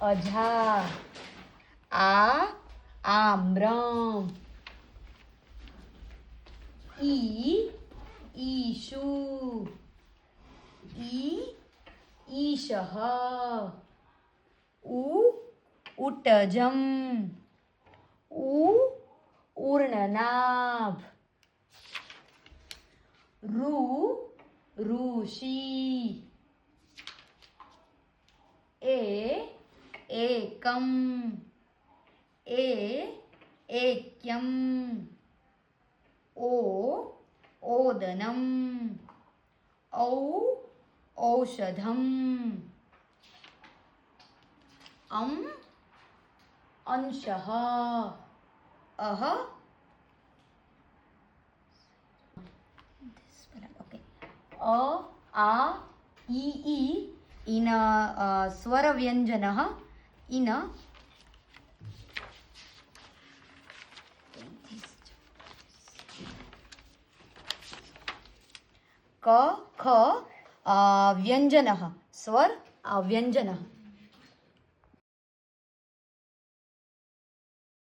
અજા. આમ્રમ. ઈશુ. ઈશઃ. ઉટજમ. ઊર્ણનાભ. ઋષિ. એકમ. એક્યમ. ઓદનમ. ઔષધમ. અંશઃ. ઇન સ્વર વ્યંજન ઇન ક ખ વ્યંજન સ્વર વ્યંજન